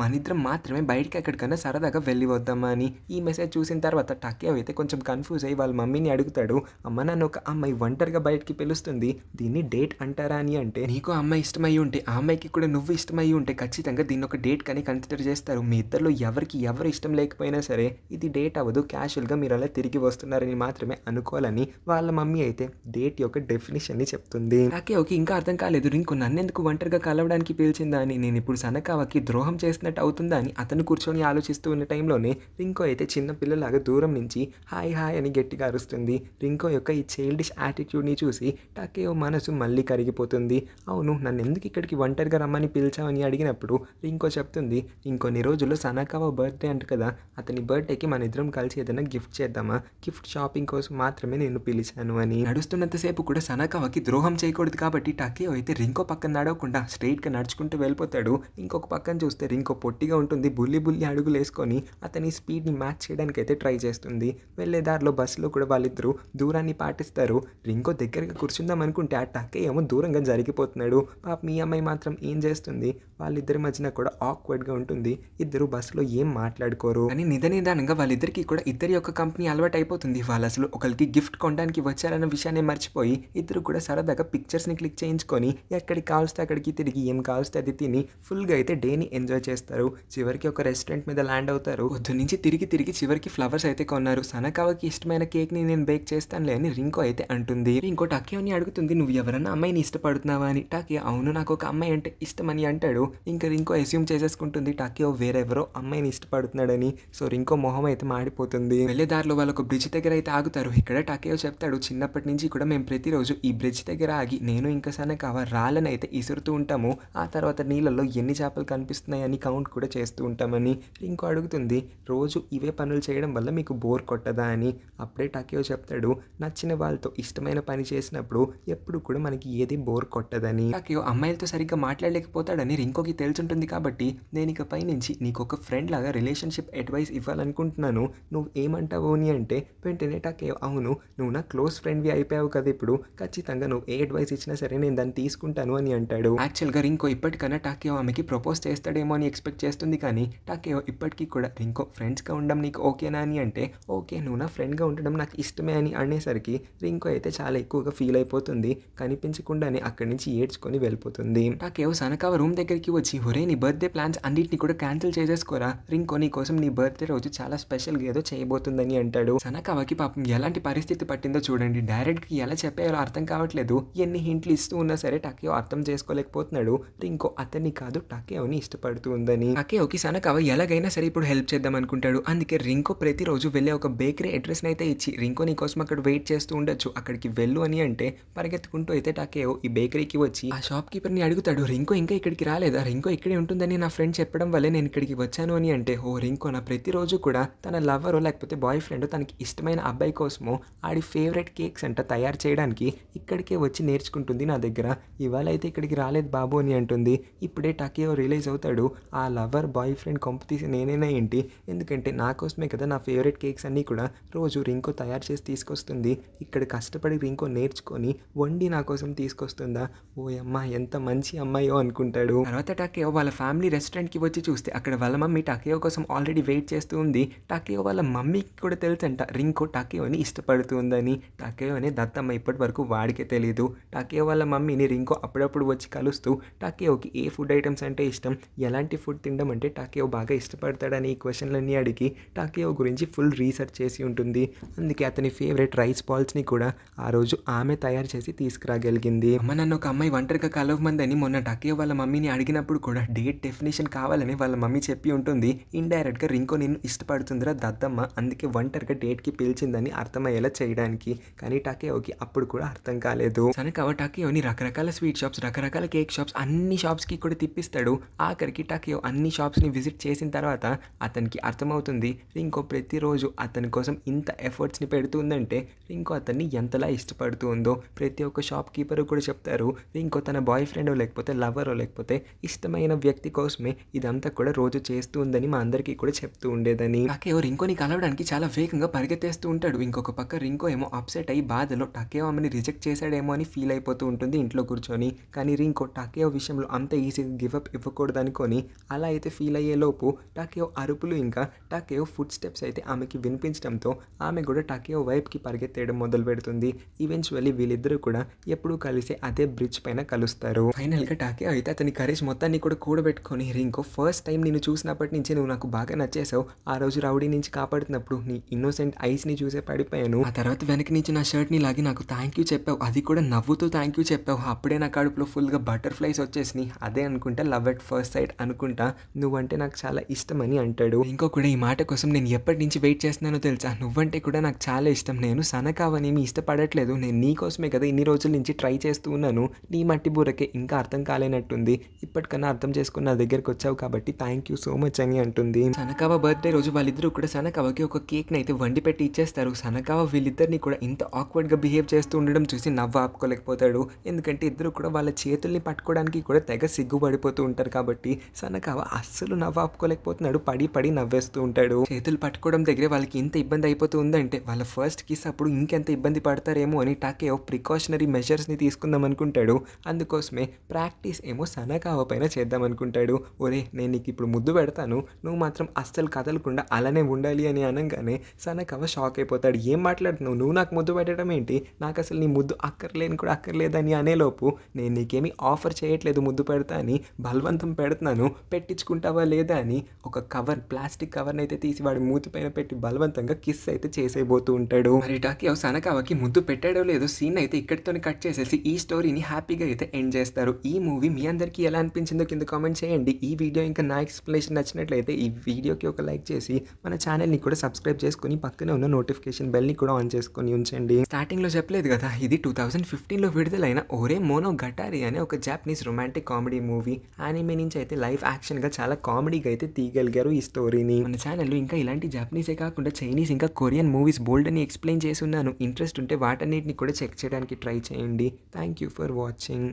మనిద్దరం మాత్రమే బయటికి ఎక్కడికన్నా సరదాగా వెళ్ళి వద్దామా అని. ఈ మెసేజ్ చూసిన తర్వాత టకేయో అయితే కొంచెం కన్ఫ్యూజ్ అయ్యి వాళ్ళ మమ్మీని అడుగుతాడు. అమ్మ, నన్ను ఒక అమ్మాయి ఒంటరిగా బయటికి పిలుస్తుంది, దీన్ని డేట్ అంటారా అని. అంటే నీకు అమ్మాయి ఇష్టమై ఉంటే ఆ అమ్మాయికి కూడా నువ్వు ఇష్టమై ఉంటే ఖచ్చితంగా దీన్ని ఒక డేట్ కానీ కన్సిడర్ చేస్తారు. మీ ఇద్దరిలో ఎవరికి ఎవరు ఇష్టం లేకపోయినా సరే ఇది డేట్ అవ్వదు, క్యాషువల్గా మీరు అలా తిరిగి వస్తున్నారని మాత్రమే అనుకోవాలని వాళ్ళ మమ్మీ అయితే డేట్ యొక్క డెఫినేషన్ని చెప్తుంది. టకేయోకి ఇంకా అర్థం కాలేదు. రింకో నన్నెందుకు ఒంటరిగా కలవడానికి పిలిచిందా అని, నేను ఇప్పుడు సనకావకి ద్రోహం చేసినట్టు అవుతుందా అని అతను కూర్చొని ఆలోచిస్తూ ఉన్న టైంలోనే రింకో అయితే చిన్న పిల్లలాగా దూరం నుంచి హాయ్ హాయ్ అని గట్టిగా అరుస్తుంది. రింకో యొక్క ఈ చైల్డిష్ యాటిట్యూడ్ని చూసి టకేయో మనసు మళ్ళీ కరిగిపోతుంది. అవును, నన్ను ఎందుకు ఇక్కడికి ఒంటరిగా రమ్మని పిలిచావని అడిగినప్పుడు రింకో చెప్తుంది, ఇంకొన్ని రోజుల్లో సనకావ బర్త్డే అంట కదా, అతని బర్త్డేకి మన ఇద్దరం కలిసి ఏదైనా గిఫ్ట్ చేద్దామా, గిఫ్ట్ షాపింగ్ కోసం మాత్రమే నేను పిలిచాను అని. నడుస్తున్నంతసేపు కూడా సనకావకి ద్రోహం చేయకూడదు కాబట్టి టకేయో అయితే రింకో పక్కన నడవకుండా స్ట్రైట్గా నడుచుకుంటూ వెళ్ళిపోతాడు. ఇంకొక పక్కన చూస్తే రింకో పొట్టిగా ఉంటుంది. బుల్లి అడుగులు వేసుకొని అతని స్పీడ్ని మ్యాచ్ చేయడానికి అయితే ట్రై చేస్తుంది. వెళ్ళే దారిలో బస్సులో కూడా వాళ్ళిద్దరూ దూరాన్ని పాటిస్తారు. రింకో దగ్గరగా కూర్చుందాం అనుకుంటే ఆ టకేయో దూరంగా జరిగిపోతున్నాడు. పాప మీ అమ్మాయి మాత్రం ఏం చేస్తుంది? వాళ్ళిద్దరి మధ్యన కూడా ఆక్వర్డ్గా ఉంటుంది. ఇద్దరు బస్సులో ఏం మాట్లాడుకోరు. కానీ నిదానంగా వాళ్ళిద్దరికి కూడా ఇద్దరి యొక్క కంపెనీ అలవాటు అయిపోతుంది. వాళ్ళు అసలు ఒకరికి గిఫ్ట్ కొనడానికి వచ్చారన్న విషయాన్ని మర్చిపోయి ఇద్దరు కూడా సరదాగా పిక్చర్స్ని క్లిక్ చేయించుకొని ఎక్కడికి కావస్తే అక్కడికి తిరిగి ఏం కావస్తే అది తిని ఫుల్గా అయితే డేని ఎంజాయ్ చేస్తారు. చివరికి ఒక రెస్టారెంట్ మీద ల్యాండ్ అవుతారు. పొద్దు నుంచి తిరిగి చివరికి ఫ్లవర్స్ అయితే కొన్నారు. సనకావకి ఇష్టమైన కేక్ని నేను బేక్ చేస్తానులే అని రింకో అయితే అంటుంది. రింకో టకేయోని అడుగుతుంది, నువ్వు ఎవరన్నా అమ్మాయిని ఇష్టపడుతున్నావా అని. టకేయో అవును, నాకు ఒక అమ్మాయి అంటే ఇష్టం అని అంటాడు. ఇంకా రింకో అస్యూమ్ చేసేసుకుంటుంది టకేయో వేరెవరో అమ్మాయిని ఇష్టపడుతున్నాడని. సో రింకో మొహం అయితే మాడిపోతుంది. వెళ్ళే దారిలో వాళ్ళు ఒక బ్రిడ్జ్ దగ్గర అయితే ఆగుతారు. ఇక్కడ టకేయో చెప్తాడు, చిన్నప్పటి నుంచి కూడా మేము ప్రతిరోజు ఈ బ్రిడ్జ్ దగ్గర ఆగి నేను ఇంకా సనకావ రాళ్ళని అయితే ఇసురుతూ ఉంటాము. ఆ తర్వాత నీళ్ళల్లో ఎన్ని చేపలు కనిపిస్తున్నాయని కౌంట్ కూడా చేస్తూ ఉంటామని. రింకో అడుగుతుంది, రోజు ఇవే పనులు చేయడం వల్ల మీకు బోర్ కొట్టదా అని. అప్పుడే టకేయో చెప్తాడు, నచ్చిన వాళ్ళతో ఇష్టమైన పని చేసినప్పుడు ఎప్పుడు కూడా మనకి ఏది బోర్ కొట్టదని. టకేయో అమ్మాయిలతో సరిగ్గా మాట్లాడలేకపోతాడని రింకోకి తెలుసుంటుంది కాబట్టి నేను ఇకపై నుంచి నీకు ఒక ఫ్రెండ్ లాగా రిలేషన్షిప్ అడ్వైస్ ఇవ్వాలనుకుంటున్నాను, నువ్వు ఏమంటావు అని అంటే వెంటనే టకేయో అవును, నువ్వు నా క్లోజ్ ఫ్రెండ్వి అయిపోయావు కదా, ఇప్పుడు ఖచ్చితంగా నువ్వు ఏ అడ్వైస్ ఇచ్చినా సరే నేను దాన్ని తీసుకుంటాను అని అంటాడు. యాక్చువల్గా రింకో ఇప్పటికన్నా టకేయో ఆమెకి ప్రపోజ్ చేస్తాడేమో అని ఎక్స్పెక్ట్ చేస్తుంది. కానీ టకేయో ఇప్పటికీ కూడా రింకో ఫ్రెండ్స్గా ఉండడం నీకు ఓకేనా అని అంటే ఓకే, నువ్వు నా ఫ్రెండ్గా ఉండడం నాకు ఇష్టం ఇష్టమే అని అనేసరికి రింకో అయితే చాలా ఎక్కువగా ఫీల్ అయిపోతుంది. కనిపించకుండానే అక్కడి నుంచి ఏడ్చుకొని వెళ్ళిపోతుంది. టాకేయో సనకావ రూమ్ దగ్గరికి వచ్చి ఒరే నీ బర్త్డే ప్లాన్స్ అన్నిటిని కూడా క్యాన్సిల్ చేసేసుకోరా, రింకో నీ కోసం నీ బర్త్డే రోజు చాలా స్పెషల్గా ఏదో చేయబోతుందని అంటాడు. సనకావకి పాపం ఎలాంటి పరిస్థితి పట్టిందో చూడండి. డైరెక్ట్గా ఎలా చెప్పాలో అర్థం కావట్లేదు. ఎన్ని హింట్లు ఇస్తూ ఉన్నా సరే టాకేయో అర్థం చేసుకోలేకపోతున్నాడు. రింకో అతన్ని కాదు టాకేయోని ఇష్టపడుతూ ఉందని. టాకేయోకి సనకావ ఎలాగైనా సరే ఇప్పుడు హెల్ప్ చేద్దాం అనుకుంటాడు. అందుకే రింకో ప్రతిరోజు వెళ్ళే ఒక బేకరీ అడ్రస్ని అయితే ఇచ్చి రింకో నీ కోసం అక్కడ వెయిట్ చేస్తూ ఉండొచ్చు, అక్కడికి వెళ్ళు అని అంటే పరిగెత్తుకుంటూ అయితే టాకేయో ఈ బేకరీకి వచ్చి ఆ షాప్ కీపర్ని అడుగుతాడు, రింకో ఇంకా ఇక్కడికి రాలేదా, రింకో ఇక్కడే ఉంటుందని నా ఫ్రెండ్ చెప్పడం వల్లే నేను ఇక్కడికి వచ్చాను అని అంటే, ఓ రింకో నా ప్రతిరోజు కూడా తన లవరో లేకపోతే బాయ్ ఫ్రెండ్ తనకి ఇష్టమైన అబ్బాయి కోసమో ఆడి ఫేవరెట్ కేక్స్ అంట తయారు చేయడానికి ఇక్కడికే వచ్చి నేర్చుకుంటుంది నా దగ్గర, ఇవాళ అయితే ఇక్కడికి రాలేదు బాబు అని అంటుంది. ఇప్పుడే టాకేయో రియలైజ్ అవుతాడు, ఆ లవర్ బాయ్ ఫ్రెండ్ కొంప తీసి నేనేనా ఏంటి, ఎందుకంటే నా కోసమే కదా నా ఫేవరెట్ కేక్స్ అన్నీ కూడా రోజు రింకో తయారు చేసి తీసుకొస్తుంది, ఇక్కడ కష్టపడి రింకో నేర్చుకొని వండి నా కోసం తీసుకొస్తుందా, ఓ అమ్మ ఎంత మంచి అమ్మాయో అనుకుంటాడు. తర్వాత టాకేయో వాళ్ళ ఫ్యామిలీ రెస్టారెంట్కి వచ్చి చూస్తే అక్కడ వాళ్ళ మమ్మీ టాకేయో కోసం ఆల్రెడీ వెయిట్ చేస్తూ ఉంది. టాకేయో వాళ్ళ మమ్మీకి కూడా తెలుసంట రింకో టాకేయోని ఇష్టపడుతుందని. టాకేయో అనే దత్తమ్మ ఇప్పటి వరకు వాడికే తెలియదు. టాకేయో వాళ్ళ మమ్మీని రింకో అప్పుడప్పుడు వచ్చి కలుస్తూ టాకేయోకి ఏ ఫుడ్ ఐటమ్స్ అంటే ఇష్టం, ఎలాంటి ఫుడ్ తినడం అంటే టాకేయో బాగా ఇష్టపడతాడని ఈ క్వశ్చన్లన్నీ అడిగి టాకేయో గురించి ఫుల్ రీసెర్చ్ చేసి ఉంటుంది. అందుకే అతని ఫేవరెట్ రైస్ బాల్స్ని కూడా ఆ రోజు ఆమె తయారు చేసి తీసుకురాగలిగింది. అమ్మ నన్ను ఒక అమ్మాయి ఒంటరిగా కలవమందని మొన్న టాకేయో వాళ్ళ మమ్మీని అడిగినప్పుడు కూడా డేట్ డెఫినేషన్ కావాలని వాళ్ళ మమ్మీ చెప్పి ఉంటుంది. ఇండైరెక్ట్గా రింకో నిన్ను ఇష్టపడుతుందిరా దద్దమ్మ, అందుకే ఒంటరిగా డేట్కి పిలిచిందని అర్థమయ్యేలా చేయడానికి. కానీ టాకేయోకి అప్పుడు కూడా అర్థం కాలేదు. సనకావ టాకేయోని రకరకాల స్వీట్ షాప్స్, రకరకాల కేక్ షాప్స్, అన్ని షాప్స్కి కూడా తిప్పిస్తాడు. ఆఖరికి టాకేయో అన్ని షాప్స్ని విజిట్ చేసిన తర్వాత అతనికి అర్థమవుతుంది రింకో ప్రతిరోజు అతని కోసం ఇంత ఎఫర్ట్స్ని పెడుతుందంటే రింకో అతన్ని ఎంతలా ఇష్టపడుతూ ఉందో. ప్రతి ఒక్క షాప్ కీపర్ కూడా చెప్తారు రింకో తన బాయ్ ఫ్రెండో లేకపోతే లవరో లేకపోతే ఇష్టమైన వ్యక్తి కోసమే ఇదంతా కూడా రోజు చేస్తూ ఉందని మా అందరికీ కూడా చెప్తూ ఉండేదని. టాకేయో రింకోని కలవడానికి చాలా వేగంగా పరిగెత్తేస్తూ ఉంటాడు. ఇంకొక పక్క రింకో ఏమో అప్సెట్ అయ్యి బాధలో టాకేయో ఆమెని రిజెక్ట్ చేశాడేమో అని ఫీల్ అయిపోతూ ఉంటుంది ఇంట్లో కూర్చొని. కానీ రింకో టాకేయో విషయంలో అంత ఈజీగా గివప్ ఇవ్వకూడదు అనుకొని అలా అయితే ఫీల్ అయ్యే లోపు టాకేయో అరుపులు ఇంకా టాకేయో ఫుడ్ స్టెప్స్ అయితే ఆమెకి వినిపించడంతో ఆమె కూడా టాకేయో వైపుకి పరిగెత్తేయడం మొదలు పెడుతుంది. ఈవెన్చువల్లీ వీళ్ళిద్దరూ కూడా ఎప్పుడూ కలిసి అదే బ్రిడ్జ్ పైన కలుస్తారు. ఫైనల్గా టాకేయో అయితే అతని కరేజ్ మొత్తాన్ని కూడా కూడబెట్టుకొని రింకో ఫస్ట్ టైం నేను చూసినప్పటి నుంచి నువ్వు నాకు బాగా నచ్చేసావు, ఆ రోజు రౌడీ నుంచి కాపాడుతున్నప్పుడు నీ ఇన్నోసెంట్ ఐస్ని చూసే పడిపోయాను, ఆ తర్వాత వెనక నుంచి నా షర్ట్ని లాగి నాకు థ్యాంక్ యూ చెప్పావు, అది కూడా నవ్వుతూ థ్యాంక్ యూ చెప్పావు, అప్పుడే నా కడుపులో ఫుల్గా బటర్ఫ్లైస్ వచ్చేసినాయి, అదే అనుకుంటా లవ్ ఎట్ ఫస్ట్ సైట్ అనుకుంటా, నువ్వంటే నాకు చాలా ఇష్టం అని అంటాడు. ఇంకో కూడా ఈ మాట కోసం నేను ఎప్పటి నుంచి వెయిట్ చేస్తున్నానో తెలుసా, నువ్వంటే కూడా నాకు చాలా ఇష్టం, నేను సనకావనేమి ఇష్టపడట్లేదు, నేను నీ కోసమే కదా ఇన్ని రోజుల నుంచి ట్రై చేస్తూ ఉన్నాను, నీ మట్టి బూరకే ఇంకా అర్థం కాలేనట్టుంది, ఇప్పటికన్నా అర్థం చేసుకుని నా దగ్గరికి వచ్చావు కాబట్టి థ్యాంక్ యూ సో మచ్ అని అంటుంది. సనకావ బర్త్డే రోజు వాళ్ళిద్దరూ కూడా సనకావకి ఒక కేక్ని అయితే వండి పెట్టి ఇచ్చేస్తారు. సనకావ వీళ్ళిద్దరిని కూడా ఇంత ఆక్వర్డ్గా బిహేవ్ చేస్తూ ఉండడం చూసి నవ్వు ఆపుకోలేకపోతాడు. ఎందుకంటే ఇద్దరు కూడా వాళ్ళ చేతుల్ని పట్టుకోవడానికి కూడా తెగ సిగ్గుపడిపోతూ ఉంటారు కాబట్టి సనకావ అస్సలు నవ్వు ఆపుకోలేకపోతున్నాడు. పడి పడి నవ్వేస్తూ ఉంటాడు. చేతులు పట్టుకోవడం దగ్గరే వాళ్ళకి ఇంత ఇబ్బంది అయిపోతూ ఉందంటే వాళ్ళ ఫస్ట్ కిస్ అప్పుడు ఇంకెంత ఇబ్బంది పడతారేమో అని టాకేయో ప్రికాషనరీ మెజర్స్ని తీసుకుందాం అనుకుంటాడు. అందుకోసమే ప్రాక్టీస్ ఏమో సనకావ పైన చేద్దాం అనుకుంటాడు. ఒరే నేను నీకు ఇప్పుడు ముద్దు పెడతాను, నువ్వు మాత్రం అస్సలు కదలకుండా అలానే ఉండాలి అని అనగానే సనకావ షాక్ అయిపోతాడు. ఏం మాట్లాడుతున్నావు, నువ్వు నాకు ముద్దు పెట్టడం ఏంటి, నాకు అసలు నీ ముద్దు అక్కర్లేని కూడా అక్కర్లేదని అనేలోపు నేను నీకేమీ ఆఫర్ చేయట్లేదు ముద్దు పెడతా అని, బలవంతం పెడుతున్నాను పెట్టించుకుంటావా లేదా అని ఒక కవర్ ప్లాస్టిక్ కవర్ని అయితే తీసి వాడి మూతి పైన పెట్టి బలవంతంగా కిస్ అయితే చేసేయబోతూ ఉంటాడు. మరి టాకేయో సనకావకి ముద్దు పెట్టాడో లేదో సీన్ అయితే ఇక్కడితోనే కట్ చేసేసి ఈ స్టోరీని హ్యాపీగా అయితే ఎండ్ చేస్తారు. ఈ మూవీ మీ అందరికీ ఎలా అనిపించిందో కింద కామెంట్ చేయండి. ఈ వీడియో ఇంకా నా ఎక్స్ప్లెనేషన్ నచ్చినట్లయితే ఈ వీడియోకి ఒక లైక్ చేసి మన ఛానల్ని కూడా సబ్స్క్రైబ్ చేసుకుని పక్కనే ఉన్న నోటిఫికేషన్ బెల్ని కూడా ఆన్ చేసుకొని ఉంచండి. స్టార్టింగ్లో చెప్పలేదు కదా, ఇది 2015లో విడుదలైన ఓరే మోనో గటారి అనే ఒక Japanese romantic comedy movie. Anime నుంచి అయితే లైవ్ యాక్షన్గా చాలా కామెడీగా అయితే తీయగలిగారు ఈ స్టోరీని. మన ఛానల్లో ఇంకా ఇలాంటి జాపనీసే కాకుండా చైనీస్ ఇంకా కొరియన్ మూవీస్ బోల్డ్ అని ఎక్స్ప్లెయిన్ చేసి ఉన్నాను. ఇంట్రెస్ట్ ఉంటే వాటన్నిటిని కూడా చెక్ చేయడానికి ట్రై చేయండి. Thank you for watching.